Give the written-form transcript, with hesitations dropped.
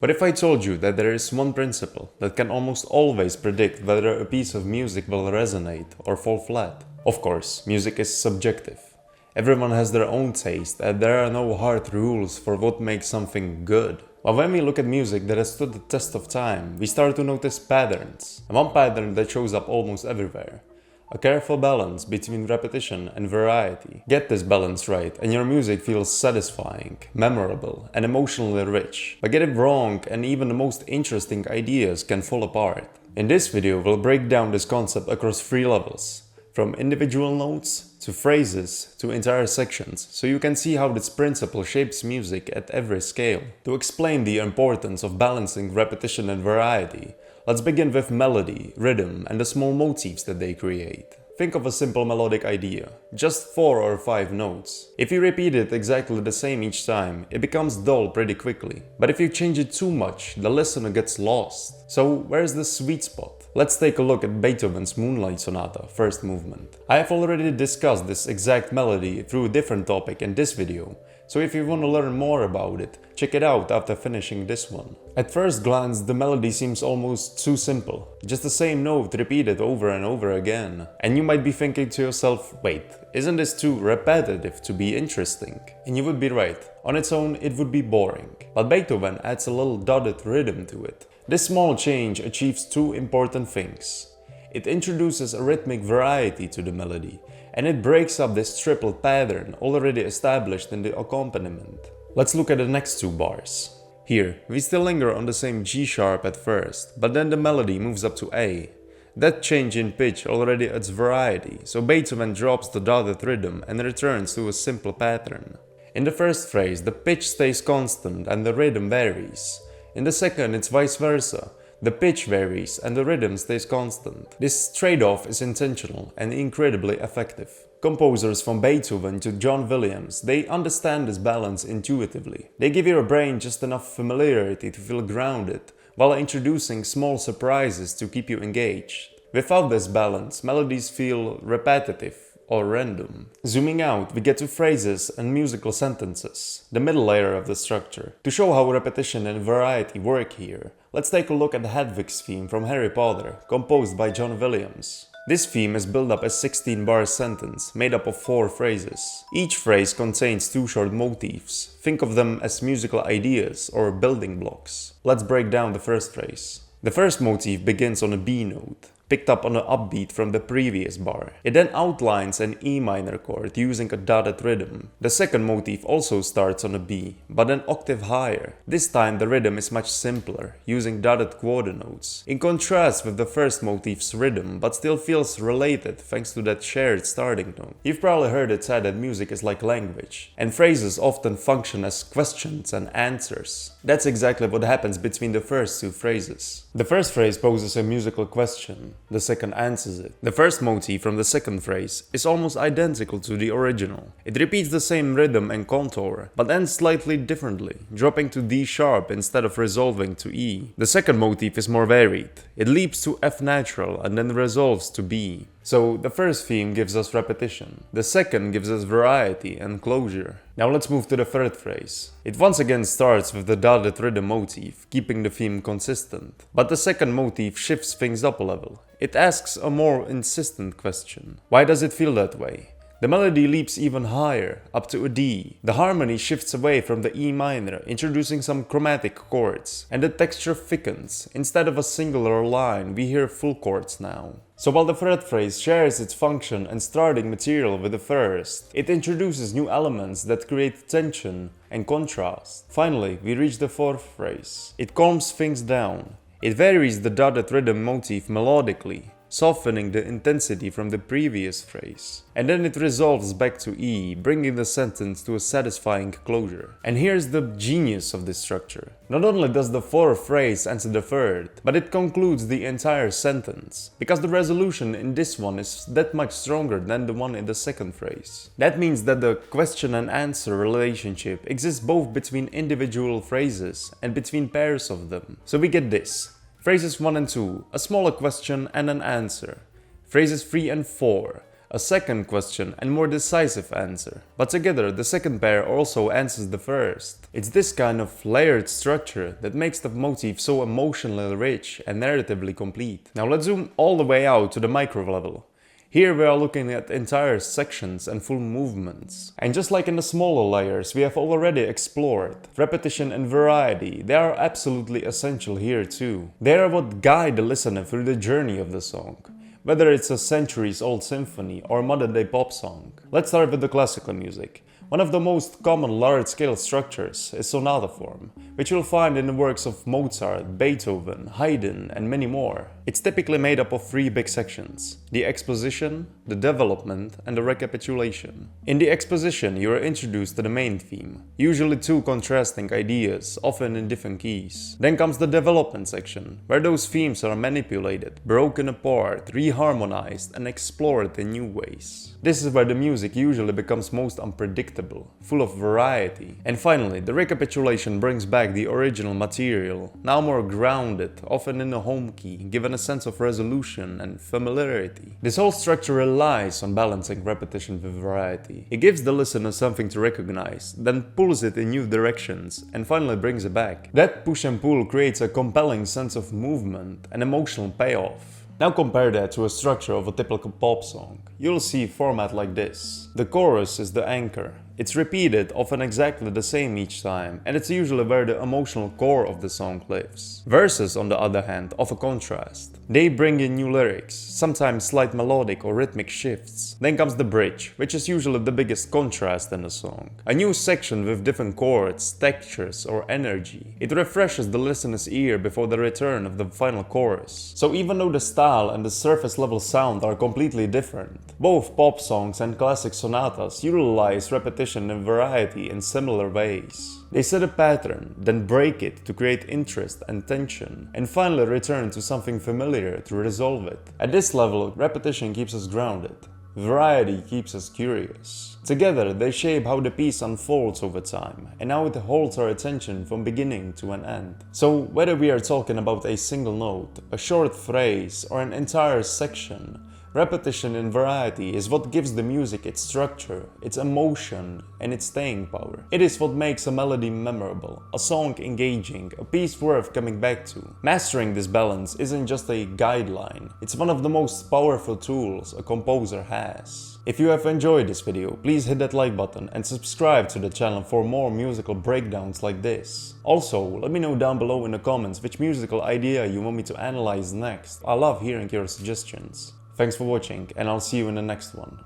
But if I told you that there is one principle that can almost always predict whether a piece of music will resonate or fall flat? Of course, music is subjective. Everyone has their own taste and there are no hard rules for what makes something good. But when we look at music that has stood the test of time, we start to notice patterns. And one pattern that shows up almost everywhere. A careful balance between repetition and variety. Get this balance right and your music feels satisfying, memorable and emotionally rich. But get it wrong and even the most interesting ideas can fall apart. In this video we'll break down this concept across 3 levels. From individual notes, to phrases, to entire sections, so you can see how this principle shapes music at every scale. To explain the importance of balancing repetition and variety, let's begin with melody, rhythm, and the small motifs that they create. Think of a simple melodic idea, just 4 or 5 notes. If you repeat it exactly the same each time, it becomes dull pretty quickly. But if you change it too much, the listener gets lost. So where's the sweet spot? Let's take a look at Beethoven's Moonlight Sonata, first movement. I have already discussed this exact melody through a different topic in this video, so if you want to learn more about it, check it out after finishing this one. At first glance, the melody seems almost too simple, just the same note repeated over and over again. And you might be thinking to yourself, wait, isn't this too repetitive to be interesting? And you would be right, on its own it would be boring. But Beethoven adds a little dotted rhythm to it. This small change achieves 2 important things. It introduces a rhythmic variety to the melody, and it breaks up this triple pattern already established in the accompaniment. Let's look at the next 2 bars. Here, we still linger on the same G sharp at first, but then the melody moves up to A. That change in pitch already adds variety, so Beethoven drops the dotted rhythm and returns to a simple pattern. In the first phrase, the pitch stays constant and the rhythm varies. In the second, it's vice versa. The pitch varies and the rhythm stays constant. This trade-off is intentional and incredibly effective. Composers from Beethoven to John Williams, they understand this balance intuitively. They give your brain just enough familiarity to feel grounded, while introducing small surprises to keep you engaged. Without this balance, melodies feel repetitive or random. Zooming out, we get to phrases and musical sentences, the middle layer of the structure. To show how repetition and variety work here, let's take a look at the Hedwig's theme from Harry Potter, composed by John Williams. This theme is built up as a 16-bar sentence, made up of 4 phrases. Each phrase contains 2 short motifs. Think of them as musical ideas or building blocks. Let's break down the first phrase. The first motif begins on a B note, picked up on an upbeat from the previous bar. It then outlines an E minor chord using a dotted rhythm. The second motif also starts on a B, but an octave higher. This time the rhythm is much simpler, using dotted quarter notes. In contrast with the first motif's rhythm, but still feels related thanks to that shared starting note. You've probably heard it said that music is like language, and phrases often function as questions and answers. That's exactly what happens between the first 2 phrases. The first phrase poses a musical question. The second answers it. The first motif from the second phrase is almost identical to the original. It repeats the same rhythm and contour, but ends slightly differently, dropping to D sharp instead of resolving to E. The second motif is more varied. It leaps to F natural and then resolves to B. So the first theme gives us repetition. The second gives us variety and closure. Now let's move to the third phrase. It once again starts with the dotted rhythm motif, keeping the theme consistent. But the second motif shifts things up a level. It asks a more insistent question. Why does it feel that way? The melody leaps even higher, up to a D. The harmony shifts away from the E minor, introducing some chromatic chords, and the texture thickens. Instead of a singular line, we hear full chords now. So while the third phrase shares its function and starting material with the first, it introduces new elements that create tension and contrast. Finally, we reach the fourth phrase. It calms things down. It varies the dotted rhythm motif melodically, softening the intensity from the previous phrase. And then it resolves back to E, bringing the sentence to a satisfying closure. And here's the genius of this structure. Not only does the fourth phrase answer the third, but it concludes the entire sentence, because the resolution in this one is that much stronger than the one in the second phrase. That means that the question and answer relationship exists both between individual phrases and between pairs of them. So we get this. Phrases 1 and 2, a smaller question and an answer. Phrases 3 and 4, a second question and more decisive answer. But together, the second pair also answers the first. It's this kind of layered structure that makes the motif so emotionally rich and narratively complete. Now let's zoom all the way out to the micro level. Here we are looking at entire sections and full movements. And just like in the smaller layers we have already explored, repetition and variety, they are absolutely essential here too. They are what guide the listener through the journey of the song, whether it's a centuries-old symphony or modern-day pop song. Let's start with the classical music. One of the most common large-scale structures is sonata form, which you'll find in the works of Mozart, Beethoven, Haydn, and many more. It's typically made up of three big sections: the exposition, the development, and the recapitulation. In the exposition, you are introduced to the main theme, usually two contrasting ideas, often in different keys. Then comes the development section, where those themes are manipulated, broken apart, reharmonized, and explored in new ways. This is where the music usually becomes most unpredictable, full of variety. And finally, the recapitulation brings back the original material, now more grounded, often in a home key, given a sense of resolution and familiarity. This whole structure relies on balancing repetition with variety. It gives the listener something to recognize, then pulls it in new directions, and finally brings it back. That push and pull creates a compelling sense of movement and emotional payoff. Now compare that to a structure of a typical pop song. You'll see a format like this. The chorus is the anchor. It's repeated, often exactly the same each time, and it's usually where the emotional core of the song lives. Verses, on the other hand, offer contrast. They bring in new lyrics, sometimes slight melodic or rhythmic shifts. Then comes the bridge, which is usually the biggest contrast in the song. A new section with different chords, textures, or energy. It refreshes the listener's ear before the return of the final chorus. So even though the style and the surface level sound are completely different, both pop songs and classic sonatas utilize repetition and variety in similar ways. They set a pattern, then break it to create interest and tension, and finally return to something familiar to resolve it. At this level, repetition keeps us grounded. Variety keeps us curious. Together, they shape how the piece unfolds over time, and how it holds our attention from beginning to an end. So, whether we are talking about a single note, a short phrase, or an entire section, repetition and variety is what gives the music its structure, its emotion, and its staying power. It is what makes a melody memorable, a song engaging, a piece worth coming back to. Mastering this balance isn't just a guideline, it's one of the most powerful tools a composer has. If you have enjoyed this video, please hit that like button and subscribe to the channel for more musical breakdowns like this. Also, let me know down below in the comments which musical idea you want me to analyze next. I love hearing your suggestions. Thanks for watching, and I'll see you in the next one.